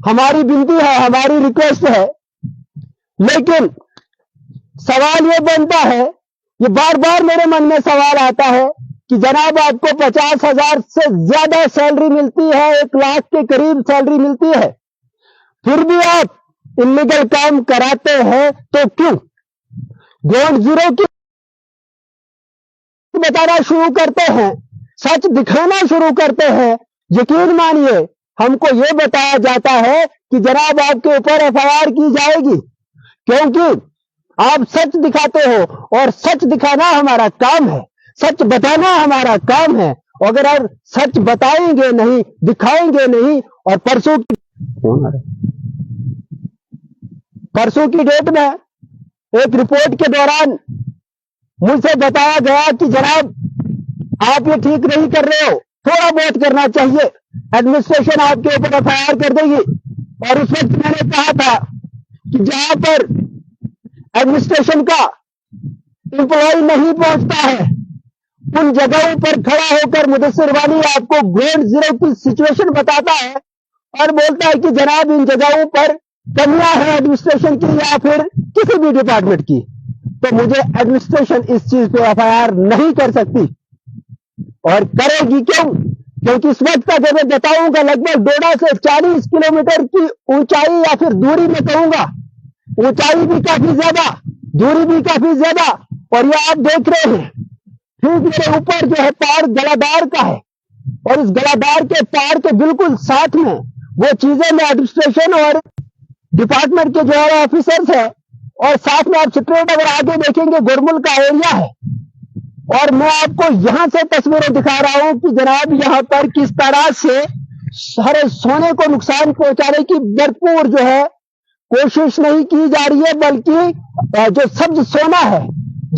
ہماری بنتی ہے, ہماری ریکویسٹ ہے, لیکن سوال یہ بنتا ہے, یہ بار بار میرے من میں سوال آتا ہے کہ جناب آپ کو 50,000 سے زیادہ سیلری ملتی ہے, 1 لاکھ کے قریب سیلری ملتی ہے, پھر بھی آپ انلیگل کام کراتے ہیں تو کیوں؟ گراؤنڈ زیرو کی بتانا شروع کرتے ہیں, سچ دکھانا شروع کرتے ہیں. یقین مانیے ہم کو یہ بتایا جاتا ہے کہ جناب آپ کے اوپر FIR کی جائے گی, کیونکہ آپ سچ دکھاتے ہو, اور سچ دکھانا ہمارا کام ہے, سچ بتانا ہمارا کام ہے. اگر آپ سچ بتائیں گے نہیں, دکھائیں گے نہیں, اور پرسوں کی ڈیٹ میں ایک رپورٹ کے دوران مجھ سے بتایا گیا کہ جناب آپ یہ ٹھیک نہیں کر رہے ہو, تھوڑا بہت کرنا چاہیے, ایڈمنسٹریشن آپ کے اوپر FIR کر دے گی. اور اس وقت میں نے کہا تھا کہ جہاں پر ایڈمنسٹریشن کا امپلائی نہیں پہنچتا ہے, ان جگہوں پر کھڑا ہو کر مدثر وانی آپ کو گراؤنڈ زیرو کی سچویشن بتاتا ہے اور بولتا ہے کہ جناب ان جگہوں پر کمیاں ہیں ایڈمنسٹریشن کی یا پھر کسی بھی ڈپارٹمنٹ کی, تو مجھے ایڈمنسٹریشن اس چیز پہ FIR نہیں کر سکتی, اور کرے گی کیوں؟ کیونکہ اس وقت کا جب میں بتاؤں گا لگ بھگ ڈوڈا سے 40 کلومیٹر کی اونچائی یا پھر دوری میں کہوں گا, اونچائی بھی کافی زیادہ, دوری بھی کافی زیادہ, اور یہ آپ دیکھ رہے ہیں ٹھیک میرے اوپر جو ہے پہاڑ گلادار کا ہے, اور اس گلادار کے پہاڑ کے بالکل ساتھ میں وہ چیزیں میں ایڈمنسٹریشن اور ڈپارٹمنٹ کے جو ہے آفیسرز ہیں, اور ساتھ میں آپ اسٹریٹ اگر آگے دیکھیں گے گرمل کا ایریا ہے, اور میں آپ کو یہاں سے تصویریں دکھا رہا ہوں کہ جناب یہاں پر کس طرح سے سارے سونے کو نقصان پہنچانے کی بھرپور جو ہے کوشش نہیں کی جا رہی ہے, بلکہ جو سبز سونا ہے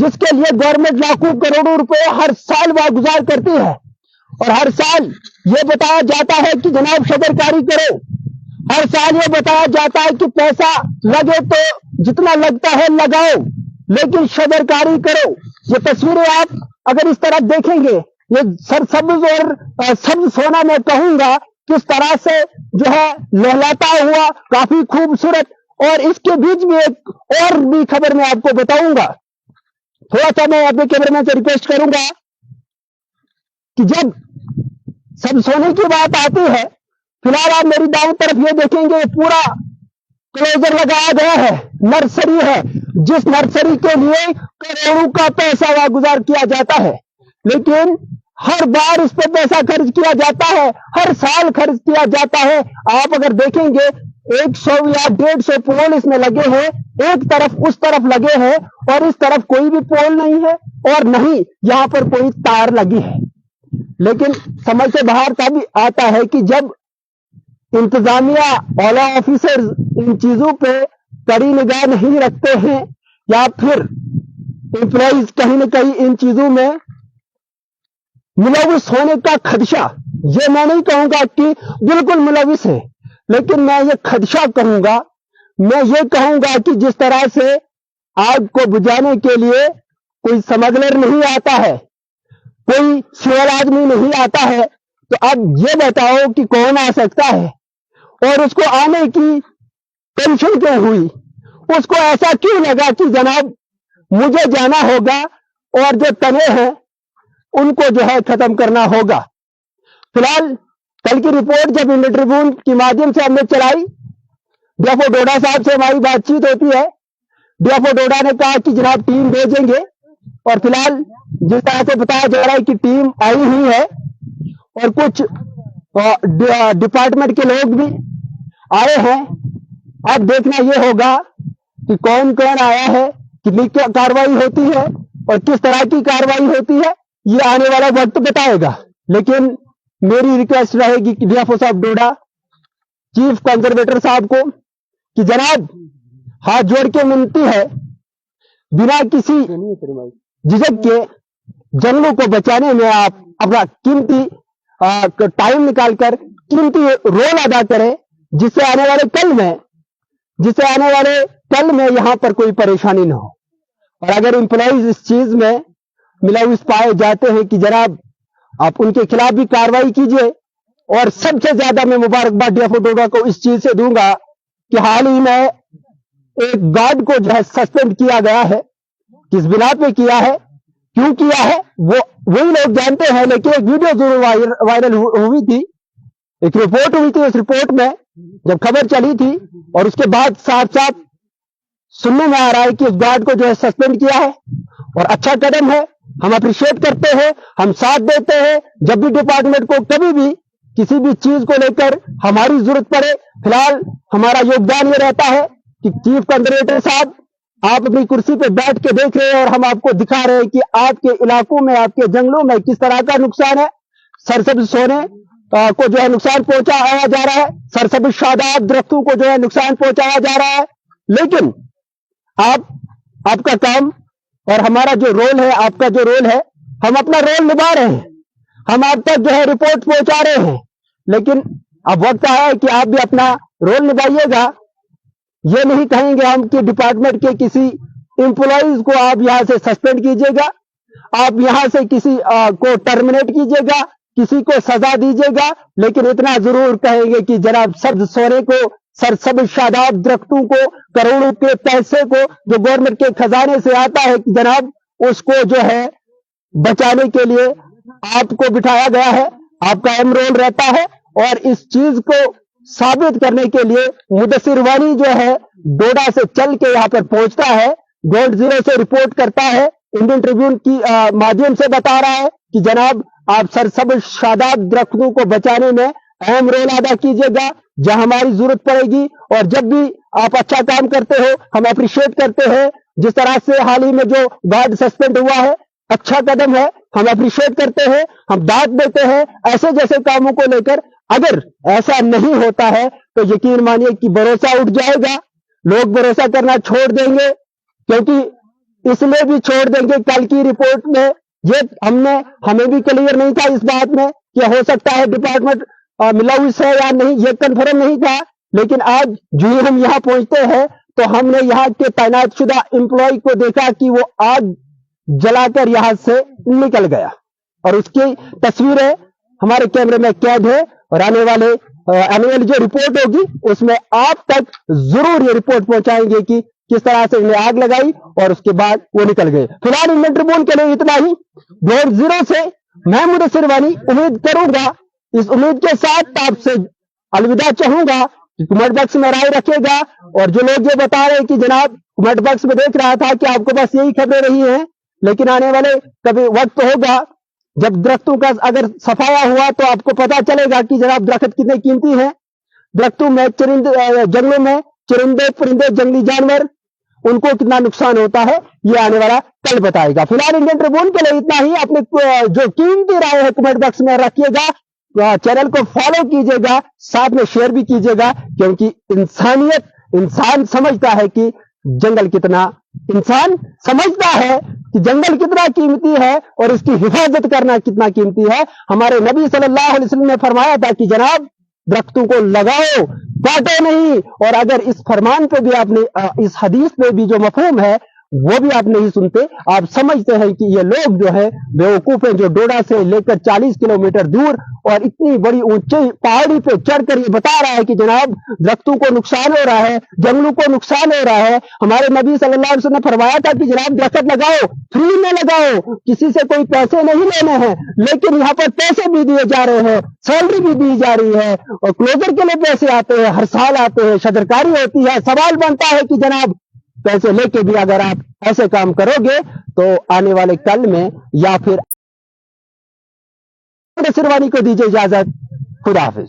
جس کے لیے گورنمنٹ لاکھوں کروڑوں روپے ہر سال واگزار کرتی ہے, اور ہر سال یہ بتایا جاتا ہے کہ جناب شجرکاری کرو, ہر سال یہ بتایا جاتا ہے کہ پیسہ لگے تو جتنا لگتا ہے لگاؤ, لیکن شجرکاری کرو. یہ تصویریں آپ اگر اس طرح دیکھیں گے, یہ سرسبز اور سبز سونا میں کہوں گا کس طرح سے جو ہے لہلاتا ہوا, کافی خوبصورت. اور اس کے بیچ میں ایک اور بھی خبر میں آپ کو بتاؤں گا, تھوڑا سا میں اپنے کیمرے مین سے ریکویسٹ کروں گا کہ جب سب سونے کی بات آتی ہے, فی الحال آپ میری دائیں طرف یہ دیکھیں گے پورا کلوزر لگایا گیا ہے, نرسری ہے, جس نرسری کے لیے کروڑوں کا پیسہ واگزار کیا جاتا ہے, لیکن ہر بار اس پہ پیسہ خرچ کیا جاتا ہے, ہر سال خرچ کیا جاتا ہے. آپ اگر دیکھیں گے 100 یا 150 پول اس میں لگے ہیں, ایک طرف اس طرف لگے ہیں, اور اس طرف کوئی بھی پول نہیں ہے, اور نہیں یہاں پر کوئی تار لگی ہے. لیکن سمجھ سے باہر کا بھی آتا ہے کہ جب انتظامیہ اولا آفیسر ان چیزوں پہ کڑی نگاہ نہیں رکھتے ہیں, یا پھر امپلائیز کہیں نہ کہیں ان چیزوں میں ملوث ہونے کا خدشہ, یہ میں نہیں کہوں گا کہ بالکل ملوث ہے, لیکن میں یہ خدشہ کہوں گا, میں یہ کہوں گا کہ جس طرح سے آگ کو بجھانے کے لیے کوئی سمگلر نہیں آتا ہے, کوئی سیول آدمی نہیں آتا ہے, تو اب یہ بتاؤ کہ کون آ سکتا ہے, اور اس کو آنے کی ٹینشن کیوں ہوئی, اس کو ایسا کیوں لگا کہ جناب مجھے جانا ہوگا اور جو تنے ہیں ان کو جو ہے ختم کرنا ہوگا. فی الحال کل کی رپورٹ جب انڈیا ٹریبیون کی مادھیم سے ہم نے چلائی, ڈیفو ڈوڈا صاحب سے ہماری بات چیت ہوتی ہے, ڈیفو ڈوڈا نے کہا کہ جناب ٹیم بھیجیں گے, اور فی الحال جس طرح سے بتایا جا رہا ہے کہ ٹیم آئی ہوئی ہے, اور کچھ ڈپارٹمنٹ کے لوگ بھی آئے ہیں. اب دیکھنا یہ ہوگا کہ کون کون آیا ہے, کتنی کاروائی ہوتی ہے اور کس طرح کی کاروائی ہوتی ہے, یہ آنے والا وقت بتائے گا. لیکن میری ریکویسٹ رہے گی کہ ڈیفو صاحب ڈوڈا چیف کنزرویٹر صاحب کو کہ جناب ہاتھ جوڑ کے ونتی ہے, بنا کسی جھجک کے جنگلوں کو بچانے میں آپ اپنا قیمتی ٹائم نکال کر قیمتی رول ادا کریں, جس سے آنے والے کل میں یہاں پر کوئی پریشانی نہ ہو. اور اگر امپلائیز اس چیز میں ملوث پائے جاتے ہیں کہ جناب آپ ان کے خلاف بھی کاروائی کیجئے, اور سب سے زیادہ میں مبارکباد ڈیفو ڈوڈا کو اس چیز سے دوں گا کہ حال ہی میں ایک گارڈ کو جو ہے سسپینڈ کیا گیا ہے. کس بنا پہ کیا ہے, کیوں کیا ہے, وہی لوگ جانتے ہیں. لیکن ایک ویڈیو ضرور وائرل ہوئی تھی, ایک رپورٹ ہوئی تھی. اس رپورٹ میں جب خبر چلی تھی اور اس کے بعد صاف صاف سننے میں آ رہا ہے کہ اس گارڈ کو جو ہے سسپینڈ کیا ہے, اور اچھا قدم ہے. ہم اپریشیٹ کرتے ہیں, ہم ساتھ دیتے ہیں. جب بھی ڈپارٹمنٹ کو کبھی بھی کسی بھی چیز کو لے کر ہماری ضرورت پڑے, فی الحال ہمارا یوگدان یہ رہتا ہے کہ چیف کنزرویٹر صاحب آپ اپنی کرسی پہ بیٹھ کے دیکھ رہے ہیں اور ہم آپ کو دکھا رہے ہیں کہ آپ کے علاقوں میں, آپ کے جنگلوں میں کس طرح کا نقصان ہے. سرسبز سونے کو جو ہے نقصان پہنچایا جا رہا ہے, سرسبز شاداب درختوں کو جو ہے نقصان پہنچایا جا رہا ہے. لیکن آپ کا کام اور ہمارا جو رول ہے, آپ کا جو رول ہے, ہم اپنا رول نبھا رہے ہیں. ہم آپ تک جو ہے رپورٹ پہنچا رہے ہیں. لیکن اب وقت آیا ہے کہ آپ بھی اپنا رول نبھائیے گا. یہ نہیں کہیں گے ہم کہ ڈپارٹمنٹ کے کسی امپلائیز کو آپ یہاں سے سسپینڈ کیجیے گا, آپ یہاں سے کسی کو ٹرمینیٹ کیجیے گا, کسی کو سزا دیجیے گا. لیکن اتنا ضرور کہیں گے کہ جناب سبز سونے کو, سرسبز شاداب درختوں کو, کروڑوں کے پیسے کو جو گورنمنٹ کے خزانے سے آتا ہے, کہ جناب اس کو جو ہے بچانے کے لیے آپ کو بٹھایا گیا ہے. آپ کا اہم رول رہتا ہے. اور اس چیز کو ثابت کرنے کے لیے مدثر وانی جو ہے ڈوڈا سے چل کے یہاں پر پہنچتا ہے, گراؤنڈ زیرو سے رپورٹ کرتا ہے, انڈین ٹریبیون کی مادھیم سے بتا رہا ہے کہ جناب آپ سرسبز شاداب درختوں کو بچانے میں اہم رول ادا کیجیے گا جہاں ہماری ضرورت پڑے گی. اور جب بھی آپ اچھا کام کرتے ہو ہم اپریشیٹ کرتے ہیں. جس طرح سے حال ہی میں جو گارڈ سسپینڈ ہوا ہے, اچھا قدم ہے, ہم اپریشیٹ کرتے ہیں, ہم داد دیتے ہیں. ایسے جیسے کاموں کو لے کر اگر ایسا نہیں ہوتا ہے تو یقین مانیے کہ بھروسہ اٹھ جائے گا, لوگ بھروسہ کرنا چھوڑ دیں گے. کیونکہ اس لیے بھی چھوڑ دیں گے, کل کی رپورٹ میں یہ ہمیں بھی کلیئر نہیں تھا اس بات میں کہ ہو سکتا ہے ڈپارٹمنٹ ملوث ہے یا نہیں, یہ کنفرم نہیں تھا. لیکن آج جو ہی ہم یہاں پہنچتے ہیں تو ہم نے یہاں کے تعینات شدہ امپلائی کو دیکھا کہ وہ آگ جلا کر یہاں سے نکل گیا, اور اس کی تصویریں ہمارے کیمرے میں قید ہے. اور آنے والی جو رپورٹ ہوگی اس میں آپ تک ضرور یہ رپورٹ پہنچائیں گے کہ کس طرح سے انہیں آگ لگائی اور اس کے بعد وہ نکل گئے. فی الحال انڈین ٹریبیون کے لیے اتنا ہی. گراؤنڈ زیرو سے میں مدثر وانی امید کروں گا, اس امید کے ساتھ آپ سے الوداع چاہوں گا. کمنٹ باکس میں رائے رکھے گا. اور جو لوگ یہ بتا رہے ہیں کہ جناب کمنٹ باکس میں دیکھ رہا تھا کہ آپ کو بس یہی خبریں رہی ہیں, لیکن آنے والے کبھی وقت ہوگا جب درختوں کا اگر صفایا ہوا تو آپ کو پتا چلے گا کہ جناب درخت کتنے قیمتی ہیں. درختوں میں جنگلوں میں چرندے پرندے جنگلی جانور ان کو کتنا نقصان ہوتا ہے, یہ آنے والا کل بتائے گا. فی الحال انڈین ٹریبیون کے لیے اتنا ہی. اپنے جو قیمتی رائے ہے کمنٹ باکس میں رکھیے گا, چینل کو فالو کیجیے گا, ساتھ میں شیئر بھی کیجیے گا. کیونکہ انسان سمجھتا ہے کہ جنگل کتنا, انسان سمجھتا ہے کہ جنگل کتنا قیمتی ہے اور اس کی حفاظت کرنا کتنا قیمتی ہے. ہمارے نبی صلی اللہ علیہ وسلم نے فرمایا تھا کہ جناب درختوں کو لگاؤ, کاٹو نہیں. اور اگر اس فرمان پہ بھی آپ نے, اس حدیث پہ بھی جو مفہوم ہے وہ بھی آپ نہیں سنتے, آپ سمجھتے ہیں کہ یہ لوگ جو ہے بیوقوف ہیں, جو ڈوڈا سے لے کر 40 کلومیٹر دور اور اتنی بڑی اونچی پہاڑی پہ چڑھ کر یہ بتا رہا ہے کہ جناب درختوں کو نقصان ہو رہا ہے, جنگلوں کو نقصان ہو رہا ہے. ہمارے نبی صلی اللہ علیہ وسلم نے فرمایا تھا کہ جناب درخت لگاؤ, فری میں لگاؤ, کسی سے کوئی پیسے نہیں لینے ہیں. لیکن یہاں پر پیسے بھی دیے جا رہے ہیں, سیلری بھی دی جا رہی ہے, اور کلوزر کے لیے پیسے آتے ہیں, ہر سال آتے ہیں, شجرکاری ہوتی ہے. سوال بنتا ہے کہ جناب پیسے لے کے بھی اگر آپ ایسے کام کرو گے تو آنے والے کل میں یا پھر مدثر وانی کو دیجیے اجازت. خدا حافظ.